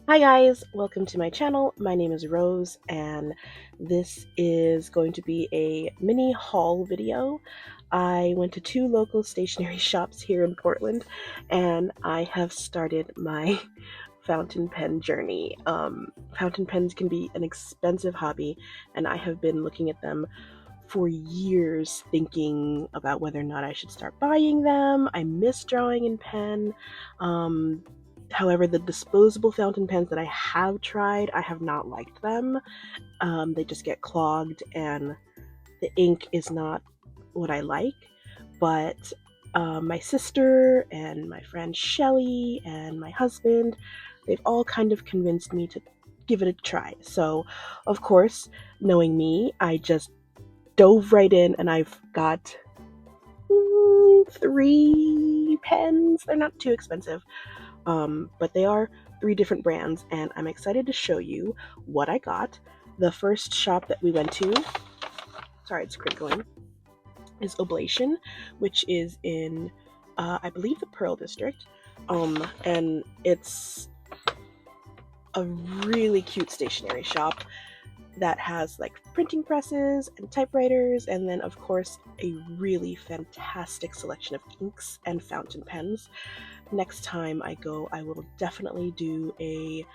Hi guys, welcome to my channel. My name is Rose and this is going to be a mini haul video. I went to two local stationery shops here in Portland and I have started my fountain pen journey. Fountain pens can be an expensive hobby and I have been looking at them for years thinking about whether or not I should start buying them. I miss drawing in pen. However, the disposable fountain pens that I have tried, I have not liked them. They just get clogged and the ink is not what I like. But my sister and my friend Shelly and my husband, they've all kind of convinced me to give it a try. So, of course, knowing me, I just dove right in and I've got three pens. They're not too expensive. But they are three different brands, and I'm excited to show you what I got. The first shop that we went to, sorry, it's crinkling, is Oblation, which is in, I believe, the Pearl District, and it's a really cute stationery shop that has like printing presses and typewriters, and then of course a really fantastic selection of inks and fountain pens. Next time I go, I will definitely do a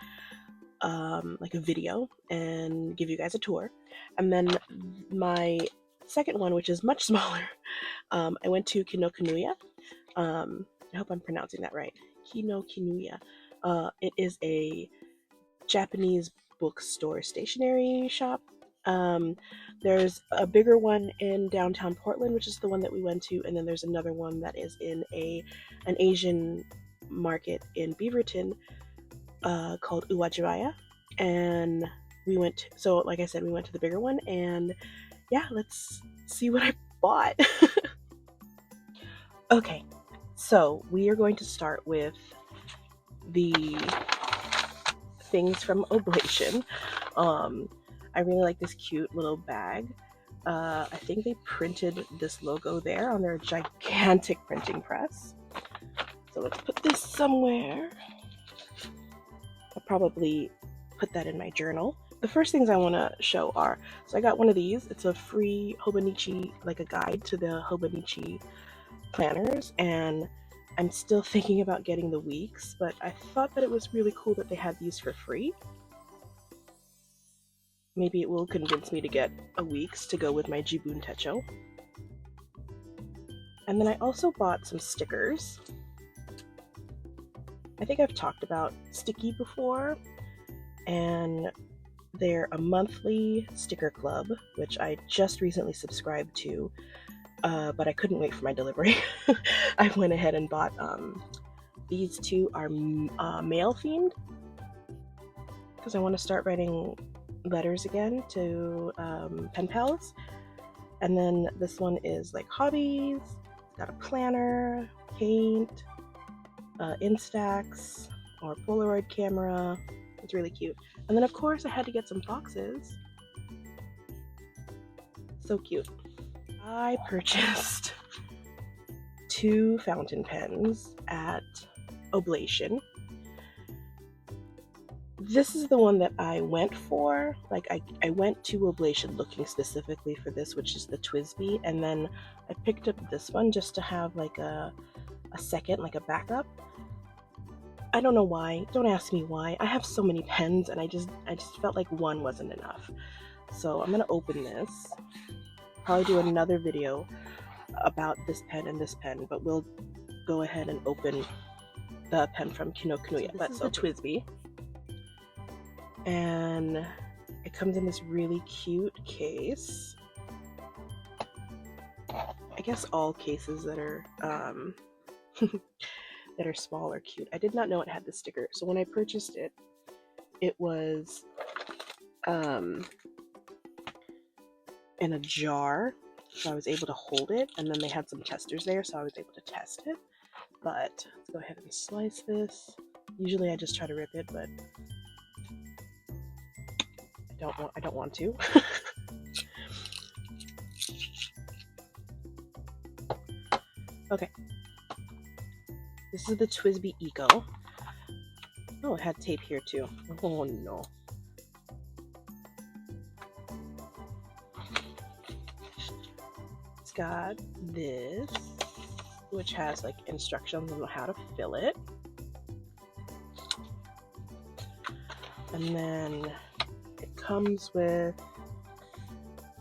like a video and give you guys a tour. And then my second one, which is much smaller, I went to Kinokinuya. I hope I'm pronouncing that right. Kinokinuya. It is a Japanese bookstore stationery shop. There's a bigger one in downtown Portland, which is the one that we went to, and then there's another one that is in an Asian market in Beaverton called Uwajibaya. And we went, so like I said, we went to the bigger one, and yeah, let's see what I bought. Okay, so we are going to start with the things from Oblation. I really like this cute little bag. I think they printed this logo there on their gigantic printing press. So let's put this somewhere. I'll probably put that in my journal. The first things I want to show are, so I got one of these. It's a free Hobonichi, like a guide to the Hobonichi planners, and I'm still thinking about getting the weeks, but I thought that it was really cool that they had these for free. Maybe it will convince me to get a weeks to go with my Jibun Techo. And then I also bought some stickers. I think I've talked about Stickii before, and they're a monthly sticker club, which I just recently subscribed to, but I couldn't wait for my delivery. I went ahead and bought these two are male themed because I want to start writing letters again to pen pals. And then this one is like hobbies. It's got a planner, paint, Instax or Polaroid camera. It's really cute. And then of course I had to get some boxes. So cute. I purchased two fountain pens at Oblation. This is the one that I went for. Like I went to Oblation looking specifically for this, which is the TWSBI, and then I picked up this one just to have like a second, like a backup. I don't know why. Don't ask me why. I have so many pens and I just felt like one wasn't enough. So I'm gonna open this. Probably do another video about this pen and this pen, but we'll go ahead and open the pen from Kinokinuya. But so TWSBI. And it comes in this really cute case. I guess all cases that are that are small are cute. I did not know it had this sticker, so when I purchased it, it was in a jar, so I was able to hold it, and then they had some testers there, so I was able to test it. But let's go ahead and slice this. Usually I just try to rip it, but I don't want to. Okay. This is the TWSBI Eco. Oh, it had tape here too. Oh no. It's got this, which has like instructions on how to fill it. And then it comes with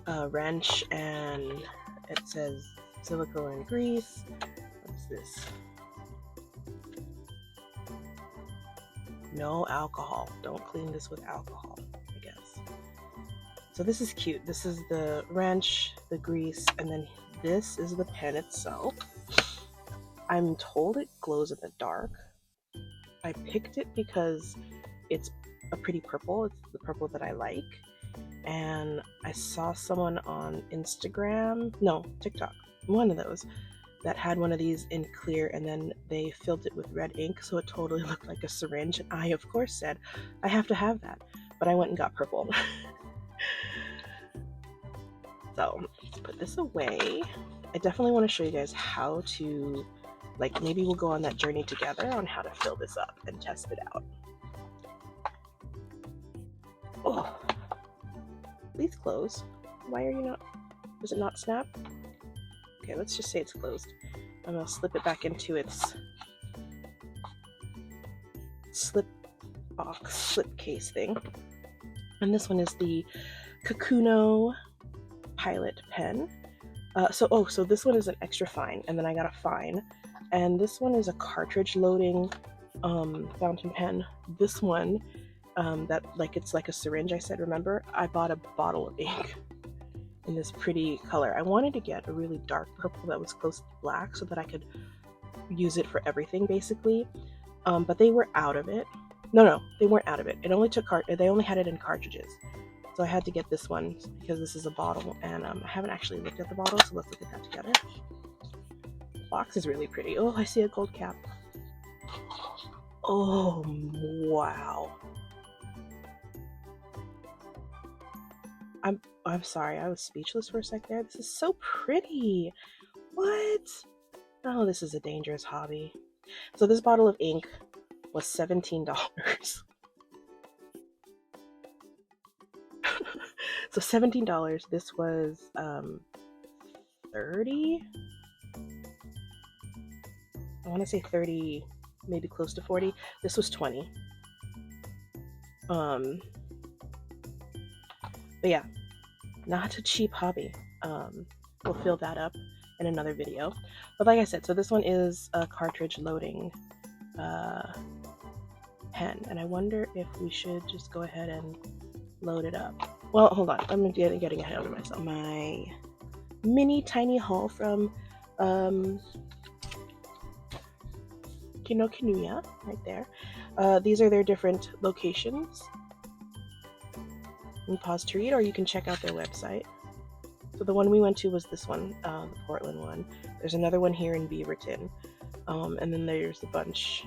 a wrench, and it says silicone and grease. What's this? No alcohol. Don't clean this with alcohol, I guess. So this is cute. This is the wrench, the grease, and then this is the pen itself. I'm told it glows in the dark. I picked it because it's a pretty purple. It's the purple that I like. And I saw someone on Instagram, no, TikTok, one of those, that had one of these in clear, and then they filled it with red ink, so it totally looked like a syringe. And I, of course, said, I have to have that. But I went and got purple. So, let's put this away. I definitely want to show you guys how to, like, maybe we'll go on that journey together on how to fill this up and test it out. Oh, please close. Why are you not, does it not snap? Okay, let's just say it's closed. I'm gonna slip it back into its slip case thing. And this one is the Kakuno Pilot pen. So this one is an extra fine, and then I got a fine. And this one is a cartridge loading fountain pen. This one, that like it's like a syringe, I said, remember? I bought a bottle of ink in this pretty color. I wanted to get a really dark purple that was close to black so that I could use it for everything basically. But they were out of it. No, they weren't out of it. It only took they only had it in cartridges. So I had to get this one because this is a bottle, and I haven't actually looked at the bottle, so let's look at that together. The box is really pretty. Oh, I see a gold cap. Oh, wow. I'm sorry, I was speechless for a sec there. This is so pretty. What? Oh, this is a dangerous hobby. So this bottle of ink was $17. So $17. This was 30. I want to say 30, maybe close to 40. This was 20. But yeah, not a cheap hobby. We'll fill that up in another video. But like I said, so this one is a cartridge loading pen, and I wonder if we should just go ahead and load it up. Well, hold on, I'm getting ahead of myself. My mini tiny haul from Kinokinuya, right there. These are their different locations. You can pause to read, or you can check out their website. So the one we went to was this one, the Portland one. There's another one here in Beaverton, and then there's a bunch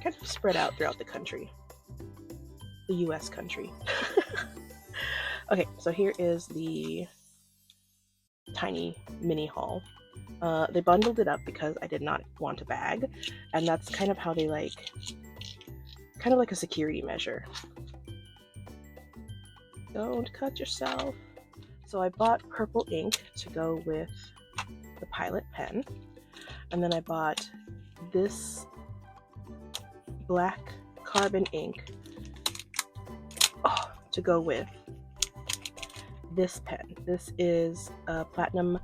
kind of spread out throughout the country, the U.S. country. Okay, so here is the tiny mini haul. They bundled it up because I did not want a bag, and that's kind of how they kind of like a security measure. Don't cut yourself. So I bought purple ink to go with the Pilot pen, and then I bought this black carbon ink to go with this pen. This is a platinum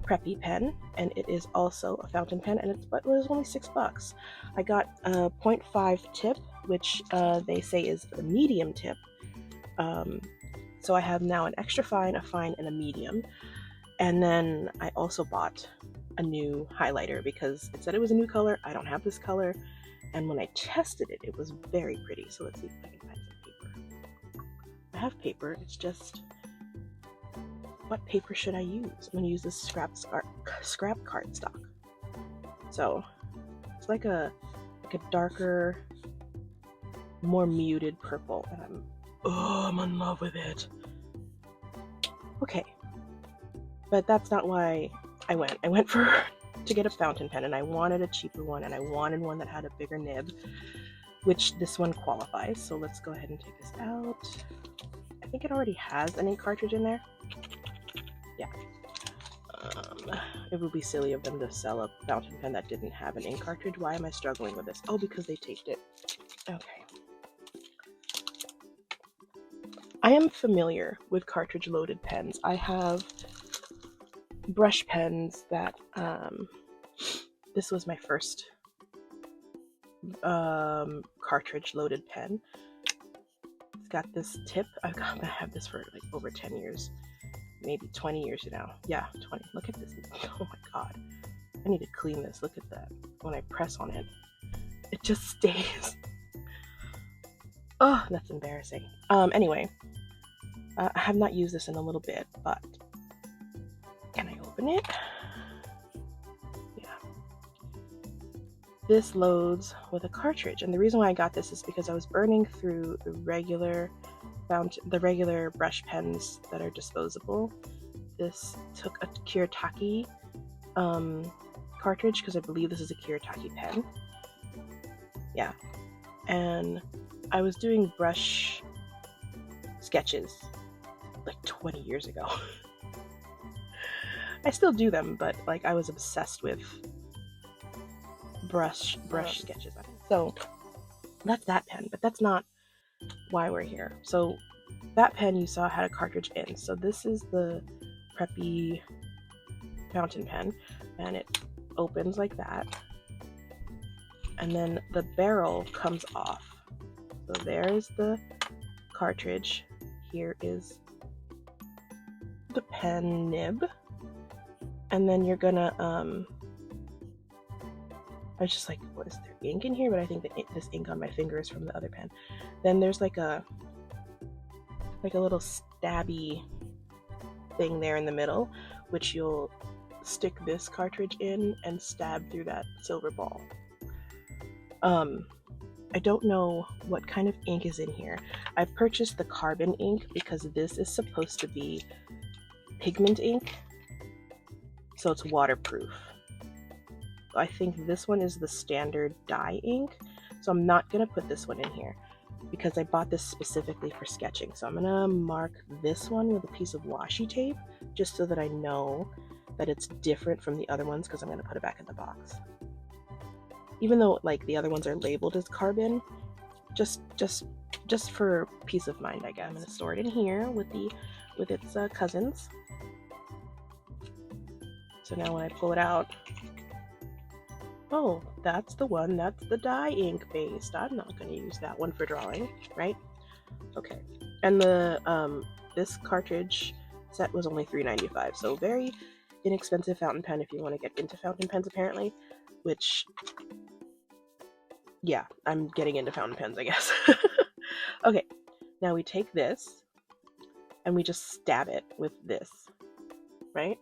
Preppy pen, and it is also a fountain pen, and it was only $6. I got a 0.5 tip, which they say is the medium tip. So I have now an extra fine, a fine, and a medium. And then I also bought a new highlighter because it said it was a new color. I don't have this color. And when I tested it, it was very pretty. So let's see if I can find some paper. I have paper. It's just, what paper should I use? I'm going to use this scrap cardstock. So it's like a darker, more muted purple. And I'm in love with it. Okay. But that's not why I went. I went to get a fountain pen, and I wanted a cheaper one, and I wanted one that had a bigger nib. which this one qualifies. So let's go ahead and take this out. I think it already has an ink cartridge in there. Yeah. It would be silly of them to sell a fountain pen that didn't have an ink cartridge. Why am I struggling with this? Oh, because they taped it. Okay. I am familiar with cartridge loaded pens. I have brush pens that, this was my first cartridge loaded pen. It's got this tip. I've had this for like over 10 years, maybe 20 years now. Yeah, 20. Look at this. Oh my god. I need to clean this. Look at that. When I press on it, it just stays. Oh, that's embarrassing. Anyway, I have not used this in a little bit, but can I open it? Yeah. This loads with a cartridge, and the reason why I got this is because I was burning through the regular brush pens that are disposable. This took a Kiritake cartridge, because I believe this is a Kiritake pen. Yeah, and I was doing brush sketches like 20 years ago. I still do them, but like I was obsessed with brush sketches. So that's that pen, but that's not why we're here. So that pen you saw had a cartridge in. So this is the Preppy fountain pen, and it opens like that, and then the barrel comes off. So there's the cartridge. Here is the pen nib, and then you're gonna I was just like, what is there ink in here? But I think that this ink on my finger is from the other pen. Then there's like a little stabby thing there in the middle, which you'll stick this cartridge in and stab through that silver ball. I don't know what kind of ink is in here. I purchased the carbon ink because this is supposed to be pigment ink, so it's waterproof. I think this one is the standard dye ink, so I'm not gonna put this one in here because I bought this specifically for sketching. So I'm gonna mark this one with a piece of washi tape just so that I know that it's different from the other ones, because I'm gonna put it back in the box. Even though like the other ones are labeled as carbon, just for peace of mind, I guess. I'm gonna store it in here with its cousins. So now when I pull it out, oh, that's the one, that's the dye ink based. I'm not going to use that one for drawing, right? Okay. And the this cartridge set was only $3.95, so very inexpensive fountain pen if you want to get into fountain pens, apparently, which, yeah, I'm getting into fountain pens, I guess. Okay, now we take this and we just stab it with this, right?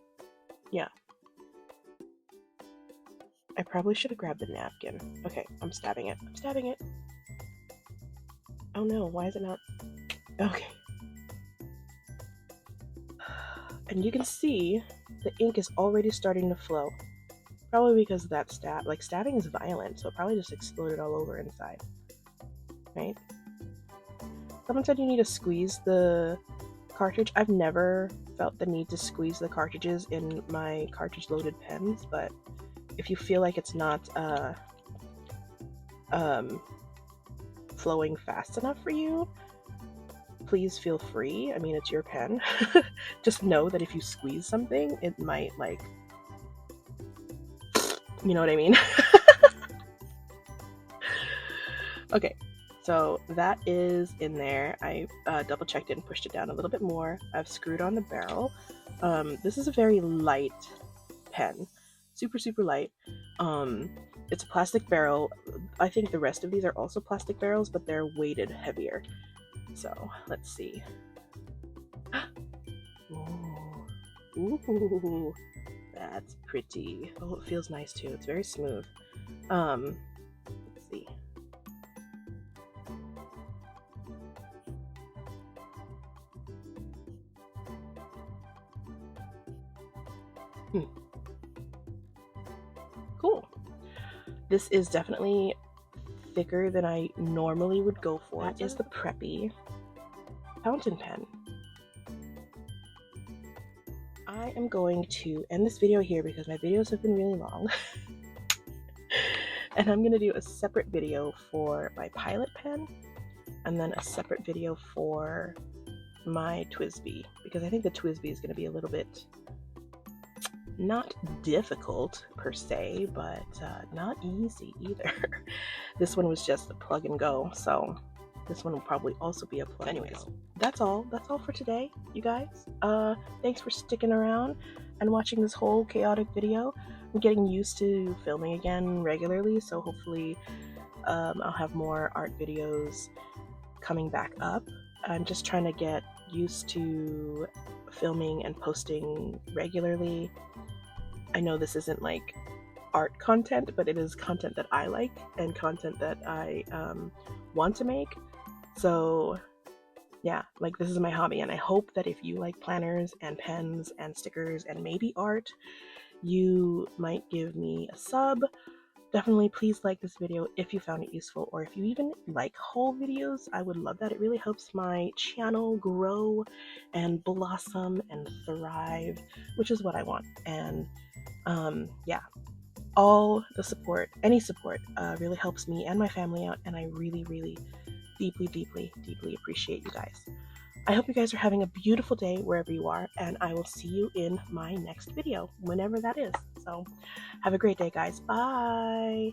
Yeah. I probably should have grabbed the napkin. Okay, I'm stabbing it. I'm stabbing it. Oh no, why is it not? Okay. And you can see the ink is already starting to flow. Probably because of that stab. Like, stabbing is violent, so it probably just exploded all over inside. Right? Someone said you need to squeeze the cartridge. I've never felt the need to squeeze the cartridges in my cartridge loaded pens, but if you feel like it's not flowing fast enough for you, please feel free. I mean, it's your pen. Just know that if you squeeze something, it might, like, you know what I mean? Okay, so that is in there. I double checked it and pushed it down a little bit more. I've screwed on the barrel. This is a very light pen. Super light. It's a plastic barrel. I think the rest of these are also plastic barrels, but they're weighted heavier. So let's see. Ooh, that's pretty. Oh, it feels nice too. It's very smooth. Let's see. Cool. This is definitely thicker than I normally would go for. That is the Preppy fountain pen. I am going to end this video here because my videos have been really long. And I'm going to do a separate video for my Pilot pen and then a separate video for my TWSBI, because I think the TWSBI is going to be a little bit not difficult per se, but not easy either. This one was just a plug and go, so this one will probably also be a plug. Anyways, that's all for today, you guys. Thanks for sticking around and watching this whole chaotic video. I'm getting used to filming again regularly, so hopefully I'll have more art videos coming back up. I'm just trying to get used to filming and posting regularly. I know this isn't like art content, but it is content that I like and content that I want to make. So yeah, like, this is my hobby, and I hope that if you like planners and pens and stickers and maybe art, you might give me a sub. Definitely please like this video if you found it useful, or if you even like haul videos. I would love that. It really helps my channel grow and blossom and thrive, which is what I want. And yeah, all the support, any support, really helps me and my family out, and I really, really deeply appreciate you guys. I hope you guys are having a beautiful day wherever you are, and I will see you in my next video, whenever that is. So have a great day, guys. Bye.